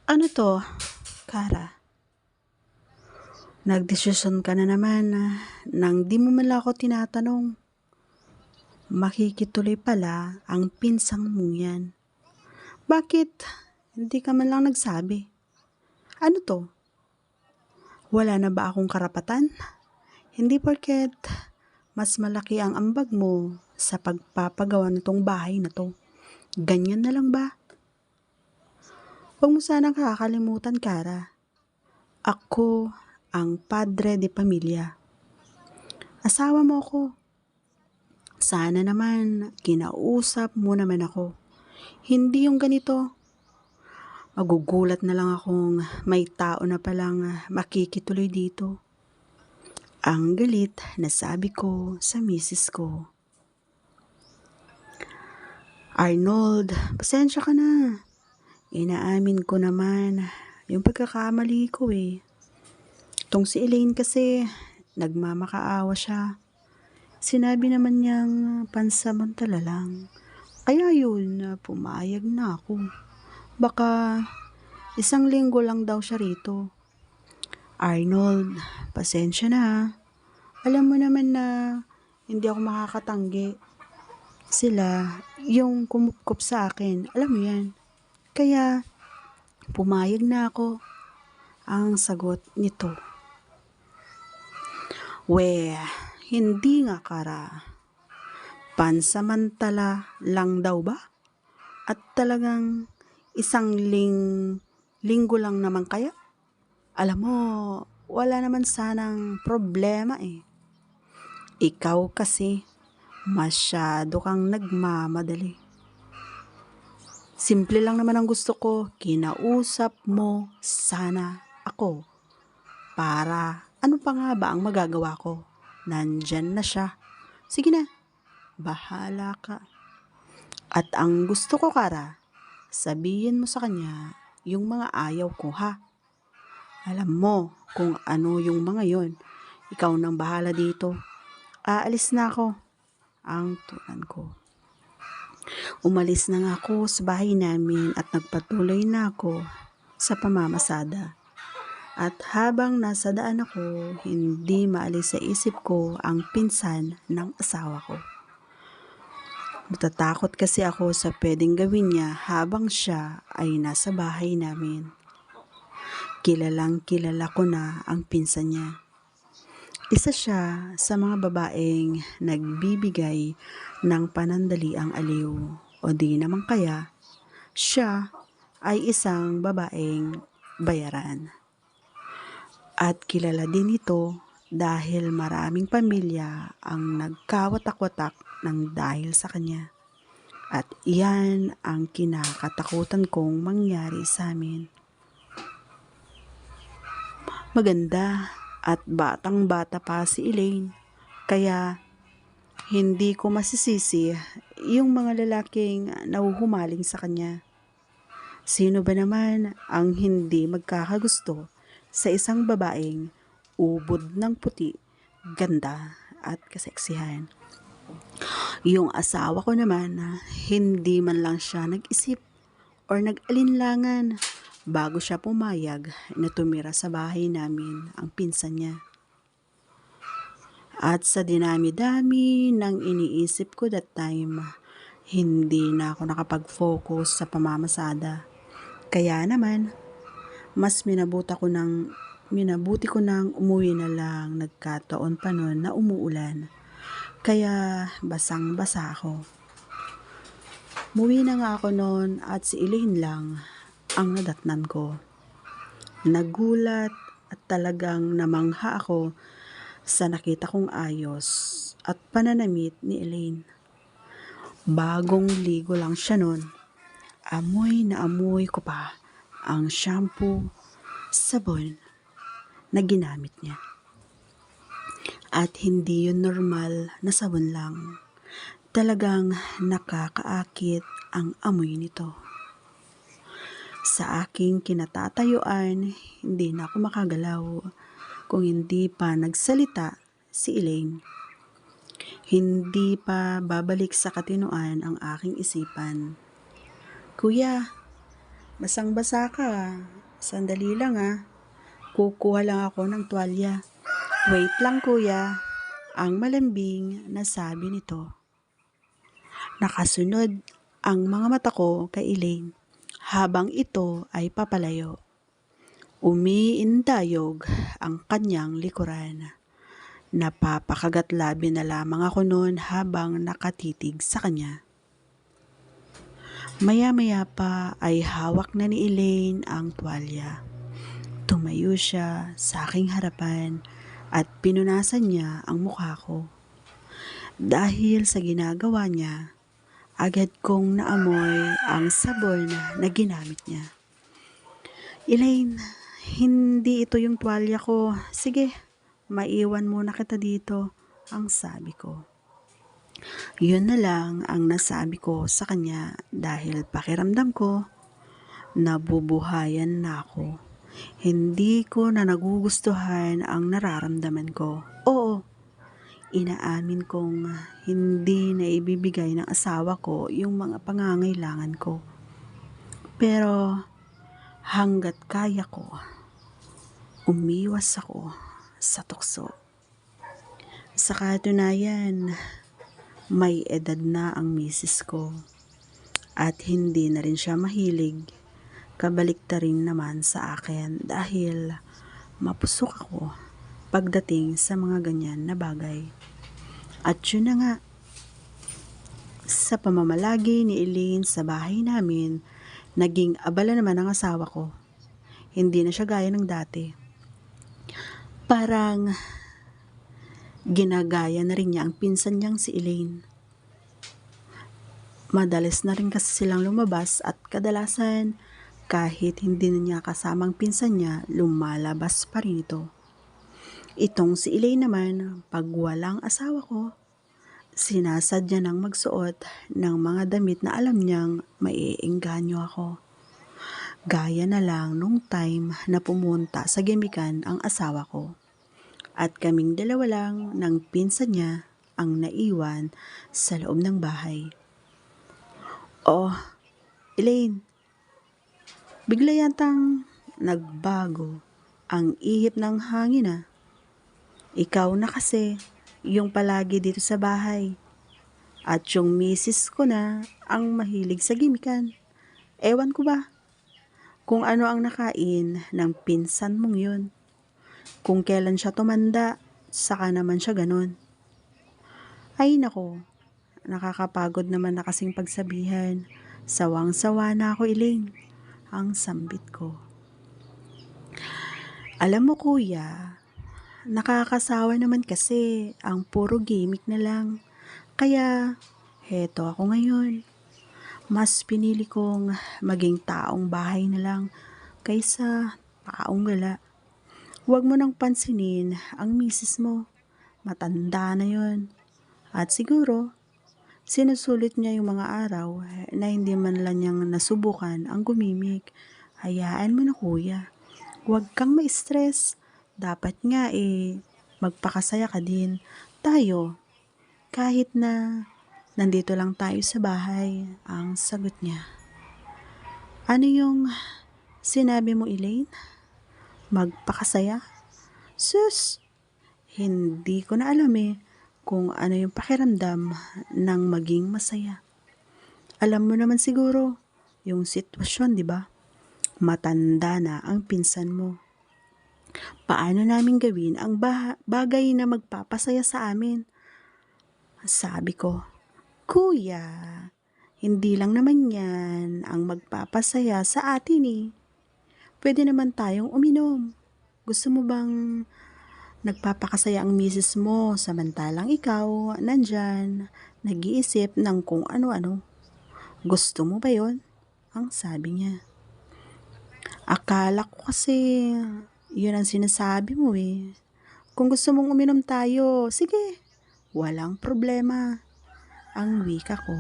Ano 'to, Kara? Nagdesisyon ka na naman nang di mo man lang ako tinatanong. Makikituloy pala ang pinsang mong yan. Bakit hindi ka man lang nagsabi? Ano 'to? Wala na ba akong karapatan? Hindi porket mas malaki ang ambag mo sa pagpapagawa nitong bahay na 'to. Ganyan na lang ba? Huwag mo sanang kakalimutan, Kara. Ako ang padre de pamilya. Asawa mo ako. Sana naman kinausap mo naman ako. Hindi yung ganito. Magugulat na lang akong may tao na palang makikituloy dito. Ang galit na sabi ko sa misis ko. Arnold, pasensya ka na. Inaamin ko naman yung pagkakamali ko eh. Tong si Elaine kasi, nagmamakaawa siya. Sinabi naman niyang pansamantala lang. Kaya yun, pumayag na ako. Baka 1 linggo lang daw siya rito. Arnold, pasensya na. Alam mo naman na hindi ako makakatanggi. Sila, yung kumupkop sa akin, alam mo yan. Kaya, pumayag na ako. Ang sagot nito. Hindi nga, Kara. Pansamantala lang daw ba? At talagang 1 linggo lang naman kaya? Alam mo, wala naman sanang problema eh. Ikaw kasi, masyado kang nagmamadali. Simple lang naman ang gusto ko, kinausap mo sana ako. Para, ano pa nga ba ang magagawa ko? Nandyan na siya. Sige na, bahala ka. At ang gusto ko, Kara, sabihin mo sa kanya yung mga ayaw ko ha. Alam mo kung ano yung mga yon. Ikaw nang bahala dito. Aalis na ako. Ang tunan ko. Umalis na nga ako sa bahay namin at nagpatuloy na ako sa pamamasada. At habang nasa daan ako, hindi maalis sa isip ko ang pinsan ng asawa ko. Natatakot kasi ako sa pwedeng gawin niya habang siya ay nasa bahay namin. Kilalang kilala ko na ang pinsan niya. Isa siya sa mga babaeng nagbibigay ng panandaliang aliw o di naman kaya siya ay isang babaeng bayaran. At kilala din ito dahil maraming pamilya ang nagkawatak-watak ng dahil sa kanya. At iyan ang kinakatakutan kong mangyari sa amin. Maganda at batang-bata pa si Elaine. Kaya hindi ko masisisi yung mga lalaking nahuhumaling sa kanya. Sino ba naman ang hindi magkakagusto sa isang babaeng ubod ng puti, ganda at kaseksihan? Yung asawa ko naman, hindi man lang siya nag-isip or nag-alinlangan bago siya pumayag na tumira sa bahay namin ang pinsan niya. At sa dinami-dami ng iniisip ko that time, hindi na ako nakapag-focus sa pamamasada. Kaya naman, mas minabuti ko nang umuwi na lang. Nagkataon pa nun na umuulan. Kaya basang-basa ako. Muwi na nga ako noon at si Elaine lang ang nadatnan ko. Nagulat at talagang namangha ako sa nakita kong ayos at pananamit ni Elaine. Bagong ligo lang siya noon. Amoy na amoy ko pa ang shampoo, sabon na ginamit niya. At hindi yun normal na sabon lang. Talagang nakakaakit ang amoy nito. Sa aking kinatatayuan, hindi na ako makagalaw kung hindi pa nagsalita si Elaine. Hindi pa babalik sa katinoan ang aking isipan. Kuya, Basang-basa ka. Sandali lang ah. Kukuha lang ako ng tuwalya. Wait lang kuya. Ang malambing na sabi nito. Nakasunod ang mga mata ko kay Elaine habang ito ay papalayo. Umiindayog ang kanyang likuran. Napapakagat-labi na lamang ako noon habang nakatitig sa kanya. Maya-maya pa ay hawak na ni Elaine ang tuwalya. Tumayo siya sa aking harapan at pinunasan niya ang mukha ko. Dahil sa ginagawa niya, agad kong naamoy ang sabon na ginamit niya. Elaine, hindi ito yung tuwalya ko. Sige, maiwan muna kita dito, ang sabi ko. Yun na lang ang nasabi ko sa kanya dahil pakiramdam ko, nabubuhayan na ako. Hindi ko na nagugustuhan ang nararamdaman ko. Oo, inaamin kong hindi na ibibigay ng asawa ko yung mga pangangailangan ko. Pero hanggat kaya ko, umiwas ako sa tukso. Sa katunayan, may edad na ang misis ko at hindi na rin siya mahilig kabaliktarin naman sa akin dahil mapusok ako pagdating sa mga ganyan na bagay. At yun na nga, sa pamamalagi ni Elaine sa bahay namin, naging abala naman ang asawa ko. Hindi na siya gaya ng dati. Parang ginagaya na rin niya ang pinsan niyang si Elaine. Madalas na rin kasi silang lumabas at kadalasan kahit hindi na niya kasamang pinsan niya, lumalabas pa rin ito. Itong si Elaine naman, pag walang asawa ko, sinasadya nang magsuot ng mga damit na alam niyang maiengganyo ako. Gaya na lang nung time na pumunta sa gimikan ang asawa ko. At kaming dalawa lang ng pinsan niya ang naiwan sa loob ng bahay. Oh, Elaine, bigla yatang nagbago ang ihip ng hangin ah. Ikaw na kasi yung palagi dito sa bahay. At yung misis ko na ang mahilig sa gimikan. Ewan ko ba kung ano ang nakain ng pinsan mong yun. Kung kailan siya tumanda, saka naman siya ganun. Ay nako, nakakapagod naman na kasing pagsabihan. Sawang-sawa na ako, Elaine. Ang sambit ko. Alam mo kuya, nakakasawa naman kasi ang puro gimmick na lang. Kaya, heto ako ngayon. Mas pinili kong maging taong bahay na lang kaysa taong gala. Huwag mo nang pansinin ang misis mo. Matanda na yon. At siguro, sinusulit niya yung mga araw na hindi man lang niyang nasubukan ang gumimik. Hayaan mo na kuya. Huwag kang ma-stress. Dapat nga magpakasaya ka din. Tayo, kahit na nandito lang tayo sa bahay, ang sagot niya. Ano yung sinabi mo, Elaine? Magpakasaya? Sus, hindi ko na alam kung ano yung pakiramdam ng maging masaya. Alam mo naman siguro yung sitwasyon, di ba? Matanda na ang pinsan mo. Paano namin gawin ang bagay na magpapasaya sa amin? Sabi ko, Kuya, hindi lang naman yan ang magpapasaya sa atin. Pwede naman tayong uminom. Gusto mo bang nagpapakasaya ang misis mo samantalang ikaw nandyan, nag-iisip ng kung ano-ano? Gusto mo ba yon? Ang sabi niya. Akala ko kasi yun ang sinasabi mo Kung gusto mong uminom tayo, sige, walang problema. Ang wika ko.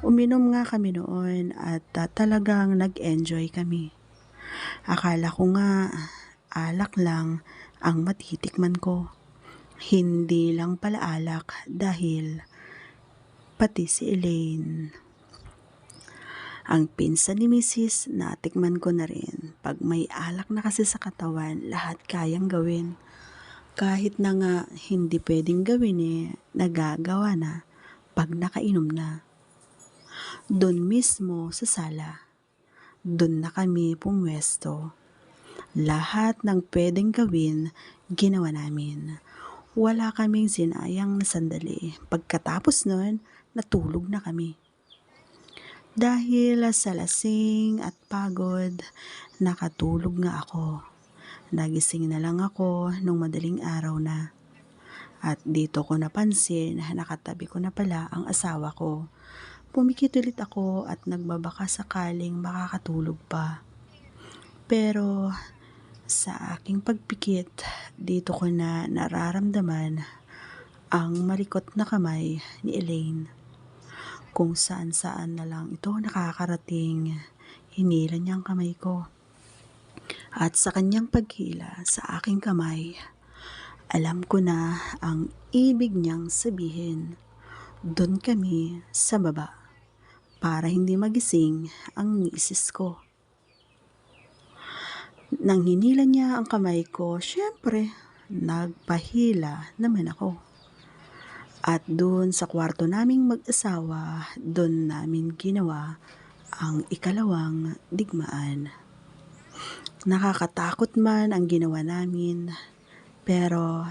Uminom nga kami noon at talagang nag-enjoy kami. Akala ko nga alak lang ang matitikman ko. Hindi lang pala alak dahil pati si Elaine. Ang pinsan ni Mrs. natikman ko na rin. Pag may alak na kasi sa katawan, lahat kayang gawin. Kahit na nga hindi pwedeng gawin nagagawa na pag nakainom na. Doon mismo sa sala, doon na kami pumwesto. Lahat ng pwedeng gawin, ginawa namin. Wala kaming sinayang na sandali. Pagkatapos nun, natulog na kami. Dahil sa lasing at pagod, nakatulog nga ako. Nagising na lang ako nung madaling araw na. At dito ko napansin, nakatabi ko na pala ang asawa ko. Pumikit ulit ako at nagbabaka sakaling makakatulog pa. Pero sa aking pagpikit, dito ko na nararamdaman ang malikot na kamay ni Elaine. Kung saan-saan na lang ito nakakarating, hinila niya ang kamay ko. At sa kanyang paghila sa aking kamay, alam ko na ang ibig niyang sabihin. Doon kami sa baba para hindi magising ang misis ko. Nang hinila niya ang kamay ko, syempre, nagpahila naman ako. At doon sa kwarto naming mag-asawa, doon namin ginawa ang ikalawang digmaan. Nakakatakot man ang ginawa namin, pero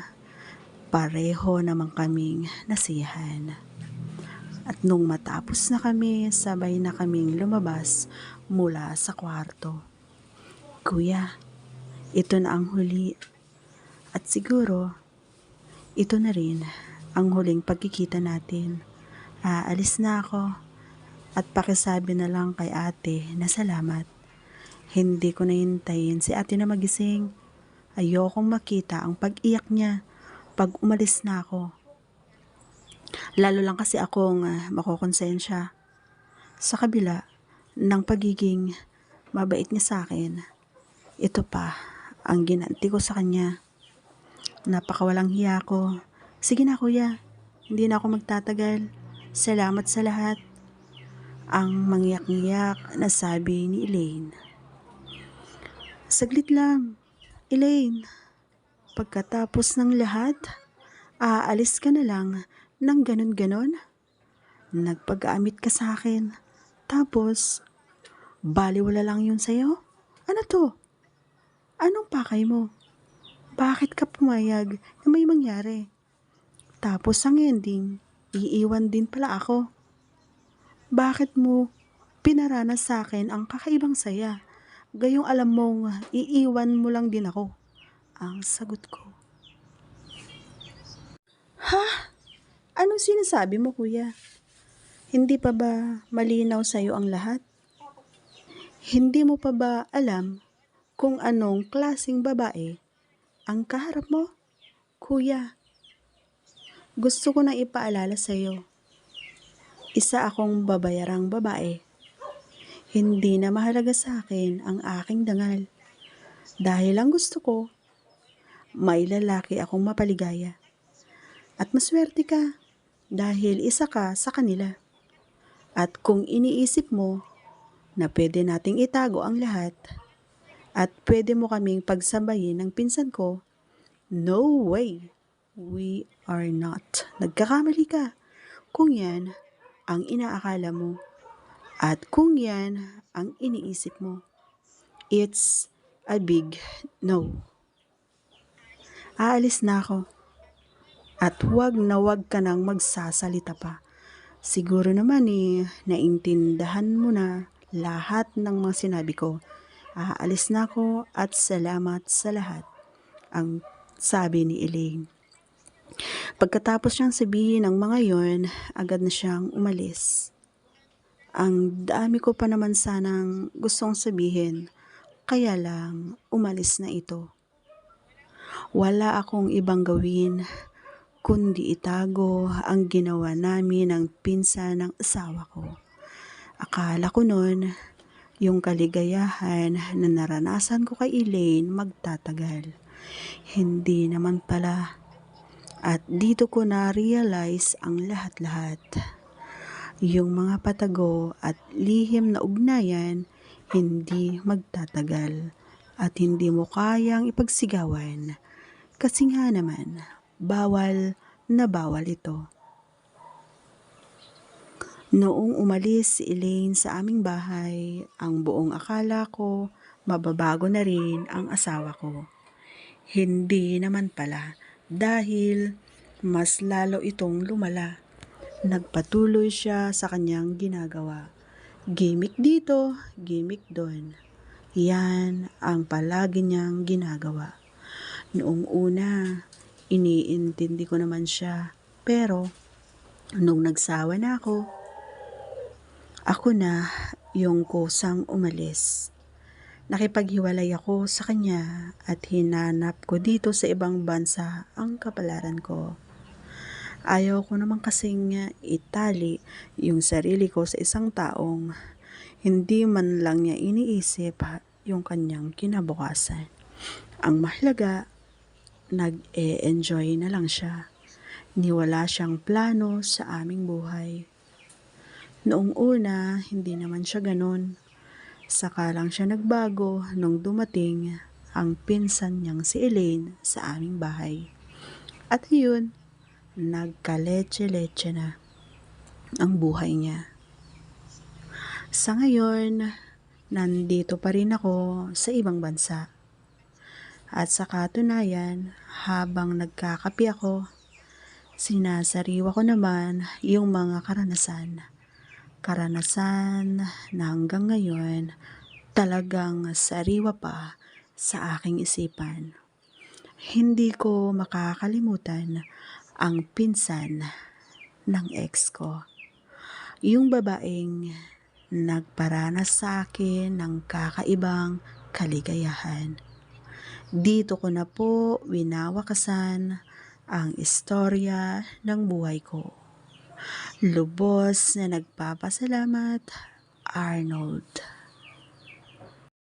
pareho naman kaming nasiyahan. At nung matapos na kami, sabay na kaming lumabas mula sa kwarto. Kuya, ito na ang huli. At siguro, ito na rin ang huling pagkikita natin. Aalis na ako at pakisabi na lang kay ate na salamat. Hindi ko nahintayin si ate na magising. Ayokong makita ang pag-iyak niya pag umalis na ako. Lalo lang kasi akong makokonsensya sa kabila ng pagiging mabait niya sa akin. Ito pa ang ginanti ko sa kanya. Napakawalang hiya ko. Sige na kuya, hindi na ako magtatagal. Salamat sa lahat. Ang mangyak-ngyak na sabi ni Elaine. Saglit lang, Elaine. Pagkatapos ng lahat, aalis ka na lang ng ganon-ganon? Nagpag-amit ka sa akin. Tapos, baliwala lang yun sa'yo? Ano to? Anong pakay mo? Bakit ka pumayag na may mangyari? Tapos ang ending, iiwan din pala ako. Bakit mo pinaranas sa akin ang kakaibang saya? Gayong alam mong iiwan mo lang din ako. Ang sagot ko. Ha? Anong sinasabi mo kuya? Hindi pa ba malinaw sa'yo ang lahat? Hindi mo pa ba alam kung anong klaseng babae ang kaharap mo? Kuya, gusto ko na ipaalala sa'yo. Isa akong babayarang babae. Hindi na mahalaga sa akin ang aking dangal. Dahil ang gusto ko, may lalaki akong mapaligaya. At maswerte ka dahil isa ka sa kanila. At kung iniisip mo na pwede nating itago ang lahat at pwede mo kaming pagsabayin ng pinsan ko, no way! We are not. Nagkakamali ka. Kung yan ang inaakala mo at kung yan ang iniisip mo, it's a big no. Aalis na ako. At huwag na huwag ka nang magsasalita pa. Siguro naman naintindahan mo na lahat ng mga sinabi ko. Aalis na ako at salamat sa lahat. Ang sabi ni Elaine. Pagkatapos niyang sabihin ang mga yon, agad na siyang umalis. Ang dami ko pa naman sanang gustong sabihin, kaya lang umalis na ito. Wala akong ibang gawin kundi itago ang ginawa namin ng pinsan ng asawa ko. Akala ko noon, yung kaligayahan na naranasan ko kay Elaine magtatagal. Hindi naman pala. At dito ko na-realize ang lahat-lahat. Yung mga patago at lihim na ugnayan hindi magtatagal at hindi mo kayang ipagsigawan kasi nga naman bawal na bawal ito. Noong umalis si Elaine sa aming bahay, ang buong akala ko mababago na rin ang asawa ko. Hindi naman pala dahil mas lalo itong lumala. Nagpatuloy siya sa kanyang ginagawa. Gimik dito, gimik doon. Yan ang palagi niyang ginagawa. Noong una, iniintindi ko naman siya. Pero, nung nagsawa na ako na yung kusang umalis. Nakipaghiwalay ako sa kanya at hinanap ko dito sa ibang bansa ang kapalaran ko. Ayaw ko naman kasing itali yung sarili ko sa isang taong hindi man lang niya iniisip yung kanyang kinabukasan. Ang mahalaga, nag-e-enjoy na lang siya. Niwala siyang plano sa aming buhay. Noong una, hindi naman siya ganon. Saka lang siya nagbago nung dumating ang pinsan niyang si Elaine sa aming bahay. At yun, nagka-leche-leche na ang buhay niya. Sa ngayon, nandito pa rin ako sa ibang bansa. At sa katunayan, habang nagkakapi ako, sinasariwa ko naman yung mga karanasan. Karanasan na hanggang ngayon talagang sariwa pa sa aking isipan. Hindi ko makakalimutan ang pinsan ng ex ko. Yung babaeng nagparanas sa akin ng kakaibang kaligayahan. Dito ko na po winawakasan ang istorya ng buhay ko. Lubos na nagpapasalamat, Arnold.